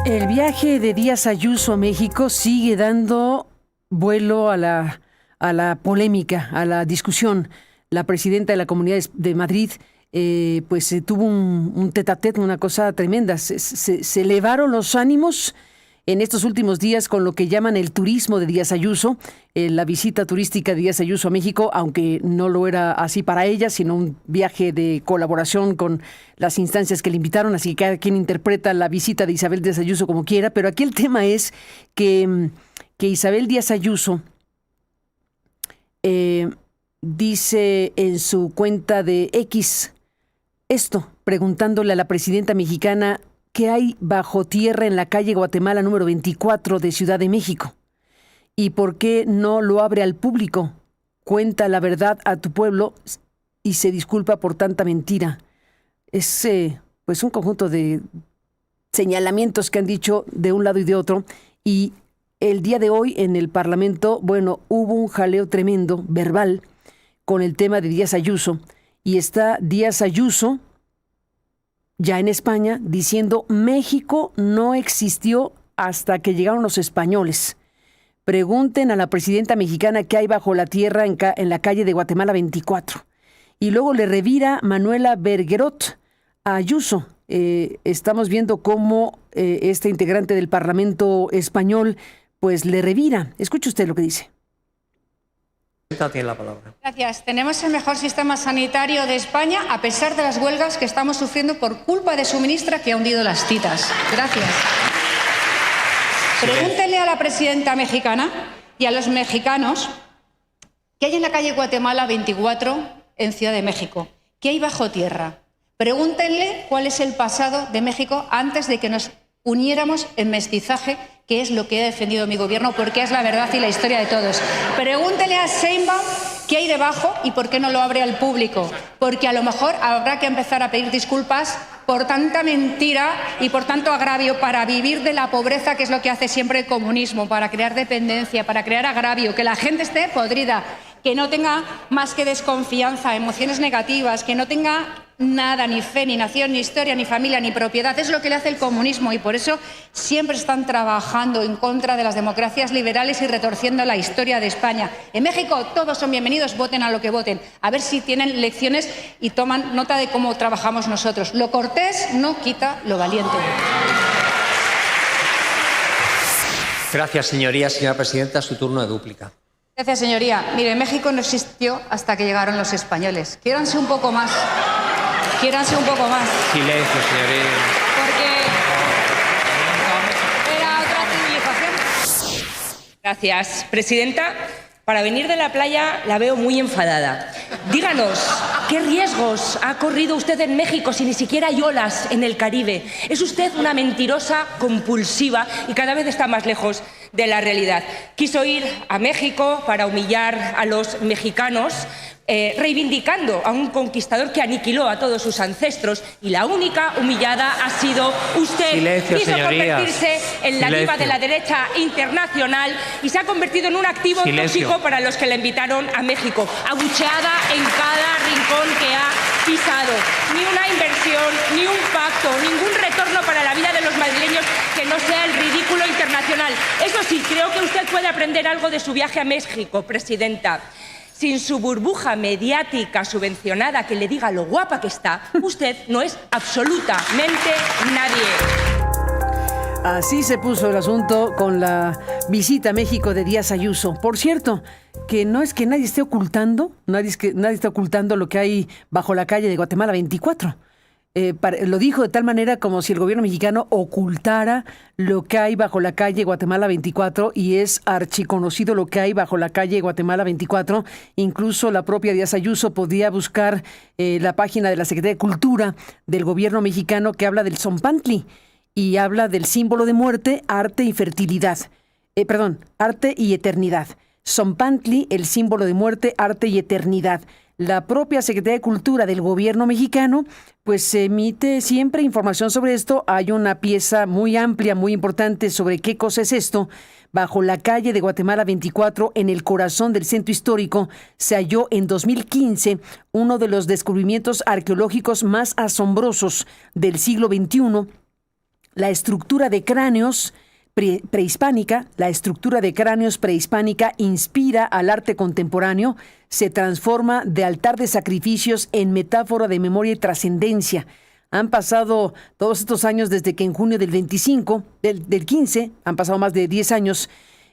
El viaje de Díaz Ayuso a México sigue dando vuelo a la polémica, a la discusión. La presidenta de la Comunidad de Madrid tuvo un tete-a-tete, una cosa tremenda. Se elevaron los ánimos en estos últimos días con lo que llaman el turismo de Díaz Ayuso, la visita turística de Díaz Ayuso a México, aunque no lo era así para ella, sino un viaje de colaboración con las instancias que le invitaron, así que cada quien interpreta la visita de Isabel Díaz Ayuso como quiera, pero aquí el tema es que Isabel Díaz Ayuso dice en su cuenta de X esto, preguntándole a la presidenta mexicana ¿qué hay bajo tierra en la calle Guatemala número 24 de Ciudad de México? ¿Y por qué no lo abre al público? Cuenta la verdad a tu pueblo y se disculpa por tanta mentira. Es pues un conjunto de señalamientos que han dicho de un lado y de otro. Y el día de hoy en el Parlamento, hubo un jaleo tremendo, verbal, con el tema de Díaz Ayuso. Y está Díaz Ayuso ya en España, diciendo México no existió hasta que llegaron los españoles. Pregunten a la presidenta mexicana qué hay bajo la tierra en la calle de Guatemala 24. Y luego le revira Manuela Bergerot a Ayuso. Estamos viendo cómo este integrante del Parlamento español pues le revira. Escuche usted lo que dice. Tiene la palabra. Gracias. Tenemos el mejor sistema sanitario de España a pesar de las huelgas que estamos sufriendo por culpa de su ministra que ha hundido las citas. Gracias. Pregúntenle a la presidenta mexicana y a los mexicanos qué hay en la calle Guatemala 24 en Ciudad de México. ¿Qué hay bajo tierra? Pregúntenle cuál es el pasado de México antes de que nos uniéramos en mestizaje, que es lo que ha defendido mi gobierno, porque es la verdad y la historia de todos. Pregúntele a Sheinbaum qué hay debajo y por qué no lo abre al público, porque a lo mejor habrá que empezar a pedir disculpas por tanta mentira y por tanto agravio para vivir de la pobreza, que es lo que hace siempre el comunismo, para crear dependencia, para crear agravio, que la gente esté podrida, que no tenga más que desconfianza, emociones negativas, que no tenga nada, ni fe, ni nación, ni historia, ni familia, ni propiedad. Es lo que le hace el comunismo y por eso siempre están trabajando en contra de las democracias liberales y retorciendo la historia de España. En México todos son bienvenidos, voten a lo que voten. A ver si tienen lecciones y toman nota de cómo trabajamos nosotros. Lo cortés no quita lo valiente. Gracias, señoría. Señora presidenta, su turno de dúplica. Gracias, señoría. Mire, México no existió hasta que llegaron los españoles. Quiéranse un poco más. Quiéranse un poco más. Silencio, señoría. Porque era otra civilización. Gracias, presidenta. Para venir de la playa la veo muy enfadada. Díganos, ¿qué riesgos ha corrido usted en México si ni siquiera hay olas en el Caribe? Es usted una mentirosa compulsiva y cada vez está más lejos de la realidad. Quiso ir a México para humillar a los mexicanos, reivindicando a un conquistador que aniquiló a todos sus ancestros y la única humillada ha sido usted. Silencio, quiso señorías. convertirse en la diva de la derecha internacional y se ha convertido en un activo tóxico para los que la invitaron a México, abucheada en cada rincón que ha pisado. Ni una inversión, ni un pacto, ningún retorno para la vida de los madrileños que no sea el ridículo internacional. Eso sí, creo que usted puede aprender algo de su viaje a México, presidenta. Sin su burbuja mediática subvencionada que le diga lo guapa que está, usted no es absolutamente nadie. Así se puso el asunto con la visita a México de Díaz Ayuso. Por cierto, que no es que nadie esté ocultando, nadie está ocultando lo que hay bajo la calle de Guatemala 24. Lo dijo de tal manera como si el gobierno mexicano ocultara lo que hay bajo la calle Guatemala 24 y es archiconocido lo que hay bajo la calle Guatemala 24. Incluso la propia Díaz Ayuso podía buscar la página de la Secretaría de Cultura del gobierno mexicano que habla del Zompantli y habla del símbolo de muerte, arte y fertilidad. Arte y eternidad. Zompantli, el símbolo de muerte, arte y eternidad. La propia Secretaría de Cultura del gobierno mexicano pues emite siempre información sobre esto. Hay una pieza muy amplia, muy importante sobre qué cosa es esto. Bajo la calle de Guatemala 24, en el corazón del centro histórico, se halló en 2015 uno de los descubrimientos arqueológicos más asombrosos del siglo XXI, La estructura de cráneos prehispánica, inspira al arte contemporáneo, se transforma de altar de sacrificios en metáfora de memoria y trascendencia. Han pasado todos estos años desde que en junio del 15, han pasado más de 10 años.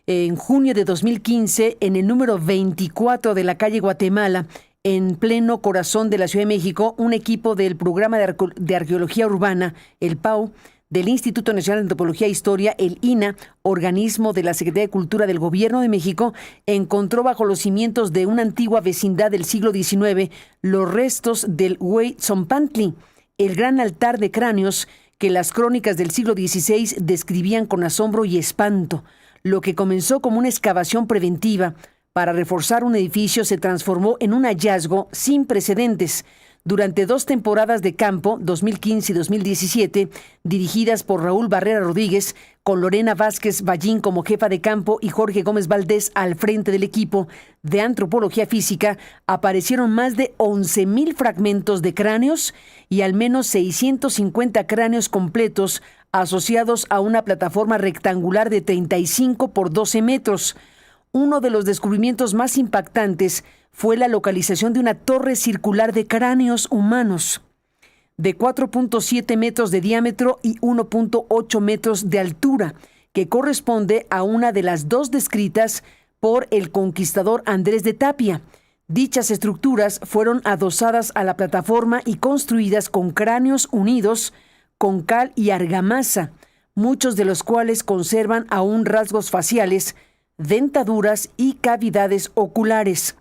En junio de 2015, en el número 24 de la calle Guatemala, en pleno corazón de la Ciudad de México, un equipo del Programa de Arqueología Urbana, el PAU, del Instituto Nacional de Antropología e Historia, el INA, organismo de la Secretaría de Cultura del Gobierno de México, encontró bajo los cimientos de una antigua vecindad del siglo XIX los restos del Hueyzompantli, el gran altar de cráneos que las crónicas del siglo XVI describían con asombro y espanto. Lo que comenzó como una excavación preventiva para reforzar un edificio se transformó en un hallazgo sin precedentes. Durante 2 temporadas de campo, 2015 y 2017, dirigidas por Raúl Barrera Rodríguez, con Lorena Vázquez Ballín como jefa de campo y Jorge Gómez Valdés al frente del equipo de antropología física, aparecieron más de 11,000 fragmentos de cráneos y al menos 650 cráneos completos asociados a una plataforma rectangular de 35 por 12 metros. Uno de los descubrimientos más impactantes fue la localización de una torre circular de cráneos humanos de 4.7 metros de diámetro y 1.8 metros de altura, que corresponde a una de las 2 descritas por el conquistador Andrés de Tapia. Dichas estructuras fueron adosadas a la plataforma y construidas con cráneos unidos con cal y argamasa, muchos de los cuales conservan aún rasgos faciales, dentaduras y cavidades oculares.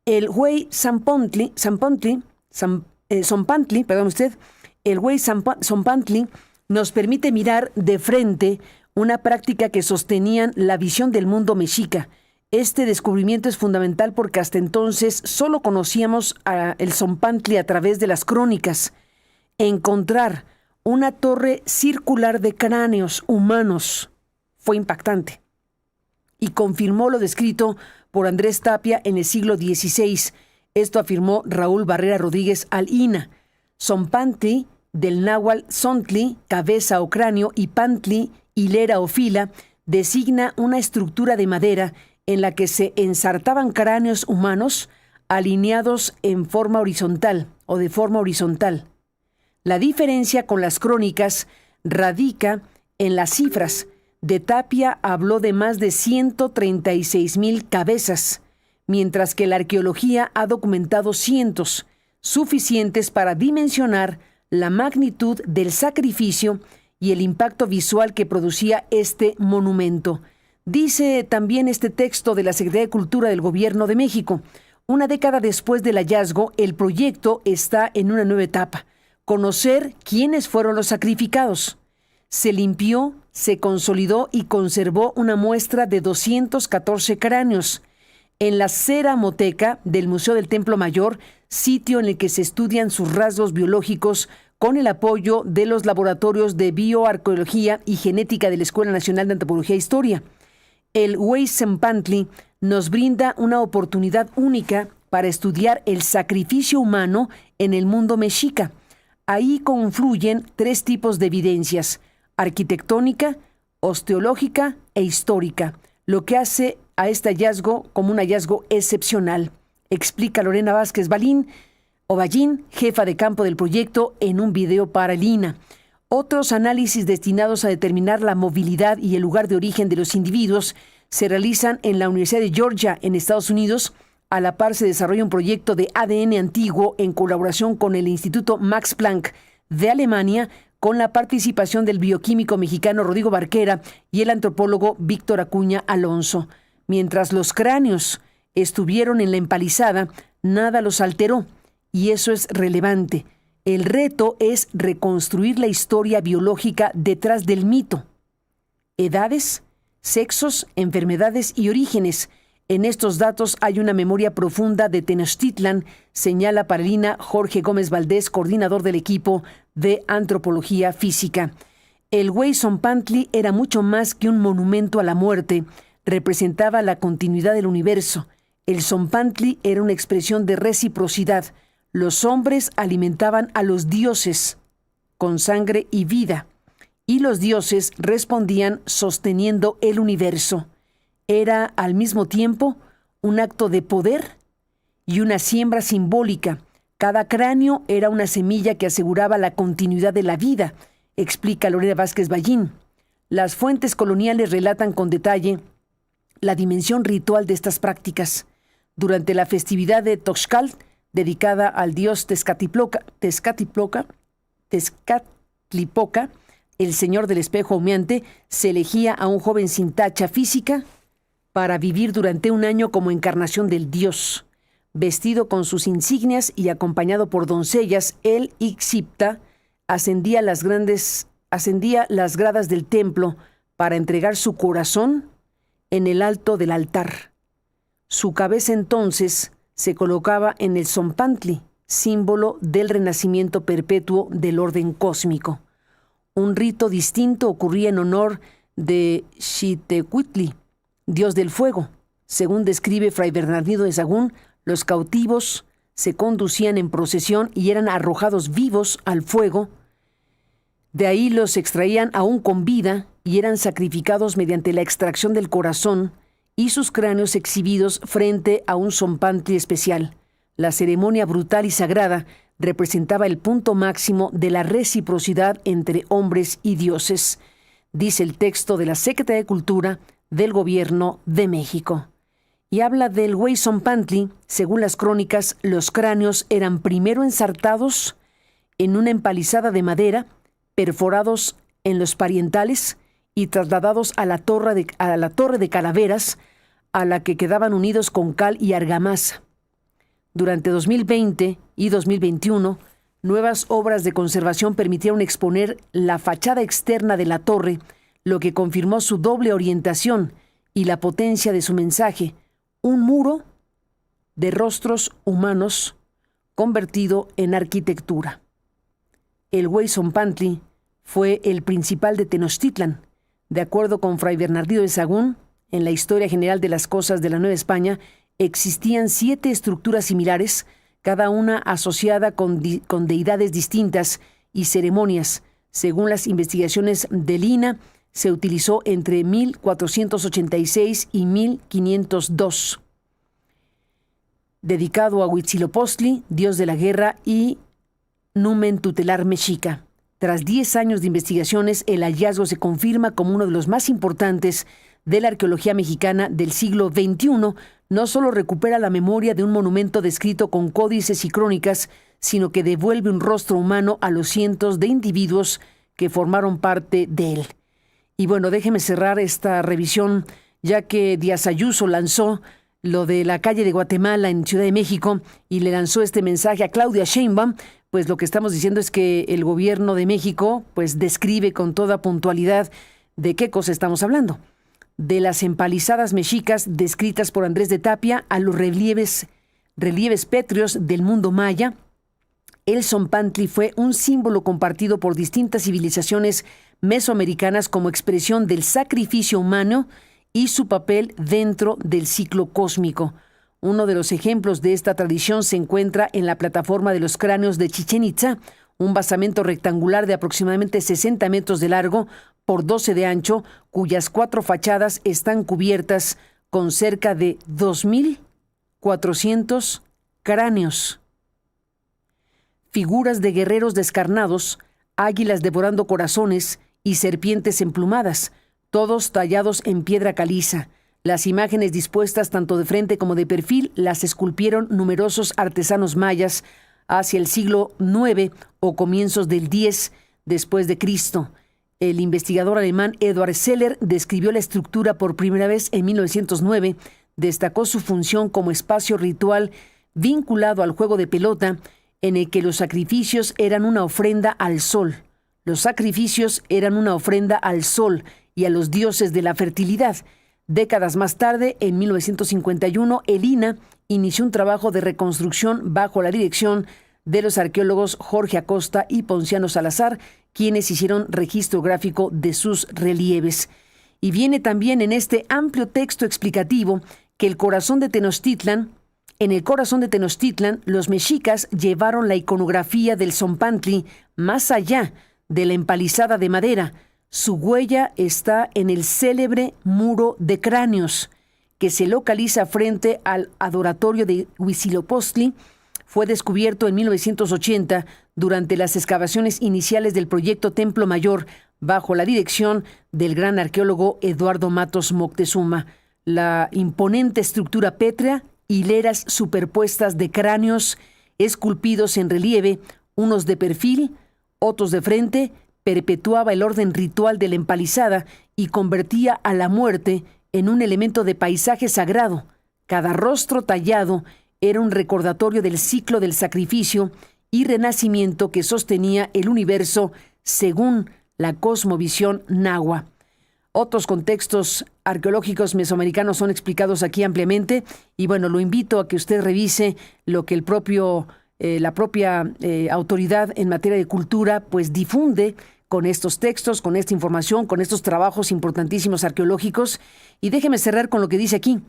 El Hueyzompantli, nos permite mirar de frente una práctica que sostenían la visión del mundo mexica. Este descubrimiento es fundamental porque hasta entonces solo conocíamos el Zompantli a través de las crónicas. Encontrar una torre circular de cráneos humanos fue impactante y confirmó lo descrito por Andrés Tapia en el siglo XVI. Esto afirmó Raúl Barrera Rodríguez al INA. Zompantli, del náhuatl zontli, cabeza o cráneo, y pantli, hilera o fila, designa una estructura de madera en la que se ensartaban cráneos humanos alineados en forma horizontal o de forma horizontal. La diferencia con las crónicas radica en las cifras. De Tapia habló de más de 136,000 cabezas, mientras que la arqueología ha documentado cientos, suficientes para dimensionar la magnitud del sacrificio y el impacto visual que producía este monumento. Dice también este texto de la Secretaría de Cultura del Gobierno de México: una década después del hallazgo, el proyecto está en una nueva etapa: conocer quiénes fueron los sacrificados. Se limpió, se consolidó y conservó una muestra de 214 cráneos en la Ceramoteca del Museo del Templo Mayor, sitio en el que se estudian sus rasgos biológicos con el apoyo de los laboratorios de bioarqueología y genética de la Escuela Nacional de Antropología e Historia. El Hueyzompantli nos brinda una oportunidad única para estudiar el sacrificio humano en el mundo mexica. Ahí confluyen 3 tipos de evidencias: arquitectónica, osteológica e histórica, lo que hace a este hallazgo como un hallazgo excepcional, explica Lorena Vázquez Ballín, jefa de campo del proyecto, en un video para el INA. Otros análisis destinados a determinar la movilidad y el lugar de origen de los individuos se realizan en la Universidad de Georgia, en Estados Unidos. A la par se desarrolla un proyecto de ADN antiguo en colaboración con el Instituto Max Planck de Alemania, con la participación del bioquímico mexicano Rodrigo Barquera y el antropólogo Víctor Acuña Alonso. Mientras los cráneos estuvieron en la empalizada, nada los alteró, y eso es relevante. El reto es reconstruir la historia biológica detrás del mito. Edades, sexos, enfermedades y orígenes. En estos datos hay una memoria profunda de Tenochtitlan, señala para el INA Jorge Gómez Valdés, coordinador del equipo de antropología física. El Hueyzompantli era mucho más que un monumento a la muerte, representaba la continuidad del universo. El Zompantli era una expresión de reciprocidad. Los hombres alimentaban a los dioses con sangre y vida, y los dioses respondían sosteniendo el universo. Era al mismo tiempo un acto de poder y una siembra simbólica. Cada cráneo era una semilla que aseguraba la continuidad de la vida, explica Lorena Vázquez Ballín. Las fuentes coloniales relatan con detalle la dimensión ritual de estas prácticas. Durante la festividad de Toxcal, dedicada al dios Tezcatlipoca, el señor del espejo humeante, se elegía a un joven sin tacha física para vivir durante un año como encarnación del dios. Vestido con sus insignias y acompañado por doncellas, el Ixipta ascendía las gradas del templo para entregar su corazón en el alto del altar. Su cabeza entonces se colocaba en el Zompantli, símbolo del renacimiento perpetuo del orden cósmico. Un rito distinto ocurría en honor de Xihtecuhtli, dios del fuego. Según describe Fray Bernardino de Sahagún, los cautivos se conducían en procesión y eran arrojados vivos al fuego. De ahí los extraían aún con vida y eran sacrificados mediante la extracción del corazón y sus cráneos exhibidos frente a un Zompantli especial. La ceremonia brutal y sagrada representaba el punto máximo de la reciprocidad entre hombres y dioses, dice el texto de la Secretaría de Cultura del Gobierno de México. Y habla del Güey Zompantli. Según las crónicas, los cráneos eran primero ensartados en una empalizada de madera, perforados en los parientales y trasladados a la torre de calaveras, a la que quedaban unidos con cal y argamasa. Durante 2020 y 2021, nuevas obras de conservación permitieron exponer la fachada externa de la torre, lo que confirmó su doble orientación y la potencia de su mensaje: un muro de rostros humanos convertido en arquitectura. El Güey Zompantli fue el principal de Tenochtitlan. De acuerdo con Fray Bernardino de Sahagún, en la Historia General de las Cosas de la Nueva España existían 7 estructuras similares, cada una asociada con deidades distintas y ceremonias. Según las investigaciones del INAH, se utilizó entre 1486 y 1502. Dedicado a Huitzilopochtli, dios de la guerra y numen tutelar mexica. Tras 10 años de investigaciones, el hallazgo se confirma como uno de los más importantes de la arqueología mexicana del siglo XXI. No solo recupera la memoria de un monumento descrito con códices y crónicas, sino que devuelve un rostro humano a los cientos de individuos que formaron parte de él. Y bueno, déjeme cerrar esta revisión, ya que Díaz Ayuso lanzó lo de la calle de Guatemala en Ciudad de México y le lanzó este mensaje a Claudia Sheinbaum. Pues lo que estamos diciendo es que el gobierno de México pues describe con toda puntualidad de qué cosa estamos hablando. De las empalizadas mexicas descritas por Andrés de Tapia a los relieves pétreos del mundo maya, el Zompantli fue un símbolo compartido por distintas civilizaciones mesoamericanas como expresión del sacrificio humano y su papel dentro del ciclo cósmico. Uno de los ejemplos de esta tradición se encuentra en la plataforma de los cráneos de Chichén Itzá, un basamento rectangular de aproximadamente 60 metros de largo por 12 de ancho, cuyas 4 fachadas están cubiertas con cerca de 2.400 cráneos. Figuras de guerreros descarnados, águilas devorando corazones y serpientes emplumadas, todos tallados en piedra caliza. Las imágenes dispuestas tanto de frente como de perfil las esculpieron numerosos artesanos mayas hacia el siglo IX o comienzos del X después de Cristo. El investigador alemán Eduard Seller describió la estructura por primera vez en 1909, destacó su función como espacio ritual vinculado al juego de pelota, en el que los sacrificios eran una ofrenda al sol. Los sacrificios eran una ofrenda al sol y a los dioses de la fertilidad. Décadas más tarde, en 1951, el INAH inició un trabajo de reconstrucción bajo la dirección de los arqueólogos Jorge Acosta y Ponciano Salazar, quienes hicieron registro gráfico de sus relieves. Y viene también en este amplio texto explicativo que en el corazón de Tenochtitlan, los mexicas llevaron la iconografía del Zompantli más allá de la empalizada de madera. Su huella está en el célebre Muro de Cráneos, que se localiza frente al adoratorio de Huitzilopochtli. Fue descubierto en 1980 durante las excavaciones iniciales del proyecto Templo Mayor, bajo la dirección del gran arqueólogo Eduardo Matos Moctezuma. La imponente estructura pétrea, hileras superpuestas de cráneos esculpidos en relieve, unos de perfil, otros de frente, perpetuaba el orden ritual de la empalizada y convertía a la muerte en un elemento de paisaje sagrado. Cada rostro tallado era un recordatorio del ciclo del sacrificio y renacimiento que sostenía el universo según la cosmovisión nahua. Otros contextos arqueológicos mesoamericanos son explicados aquí ampliamente y bueno, lo invito a que usted revise lo que la propia autoridad en materia de cultura pues difunde con estos textos, con esta información, con estos trabajos importantísimos arqueológicos. Y déjeme cerrar con lo que dice aquí.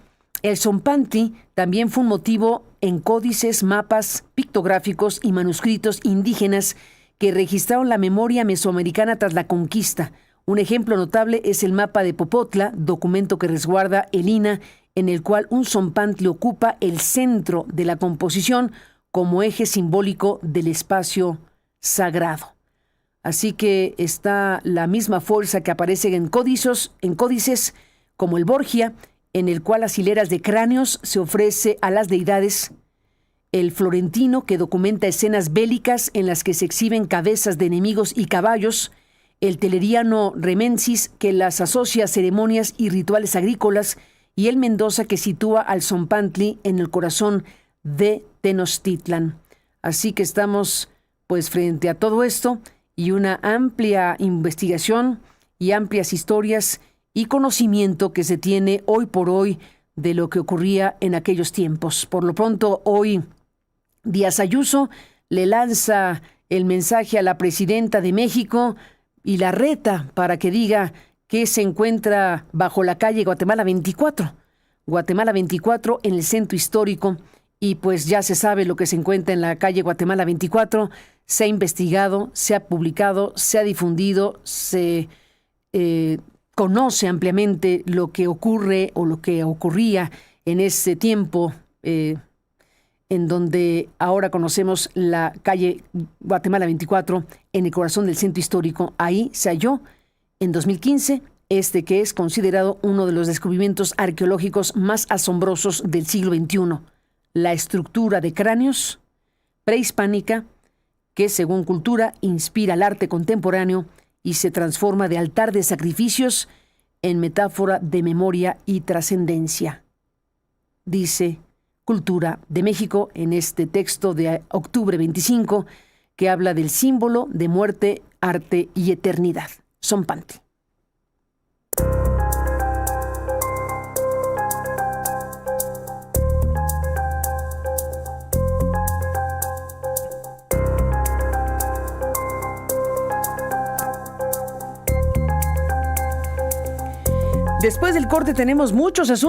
El Zompantli también fue un motivo en códices, mapas pictográficos y manuscritos indígenas que registraron la memoria mesoamericana tras la conquista. Un ejemplo notable es el mapa de Popotla, documento que resguarda el INAH, en el cual un Zompantli ocupa el centro de la composición como eje simbólico del espacio sagrado. Así que está la misma fuerza que aparece en códices como el Borgia, en el cual las hileras de cráneos se ofrece a las deidades, el florentino, que documenta escenas bélicas en las que se exhiben cabezas de enemigos y caballos, el teleriano Remensis, que las asocia a ceremonias y rituales agrícolas, y el Mendoza, que sitúa al Zompantli en el corazón de Tenochtitlan. Así que estamos pues frente a todo esto y una amplia investigación y amplias historias y conocimiento que se tiene hoy por hoy de lo que ocurría en aquellos tiempos. Por lo pronto, hoy Díaz Ayuso le lanza el mensaje a la presidenta de México y la reta para que diga que se encuentra bajo la calle Guatemala 24. Guatemala 24 en el centro histórico. Y pues ya se sabe lo que se encuentra en la calle Guatemala 24, se ha investigado, se ha publicado, se ha difundido, se conoce ampliamente lo que ocurre o lo que ocurría en ese tiempo en donde ahora conocemos la calle Guatemala 24 en el corazón del centro histórico. Ahí se halló en 2015 que es considerado uno de los descubrimientos arqueológicos más asombrosos del siglo XXI. La estructura de cráneos prehispánica que, según cultura, inspira el arte contemporáneo y se transforma de altar de sacrificios en metáfora de memoria y trascendencia. Dice Cultura de México en este texto de octubre 25 que habla del símbolo de muerte, arte y eternidad. Zompantli. Después del corte tenemos muchos asuntos.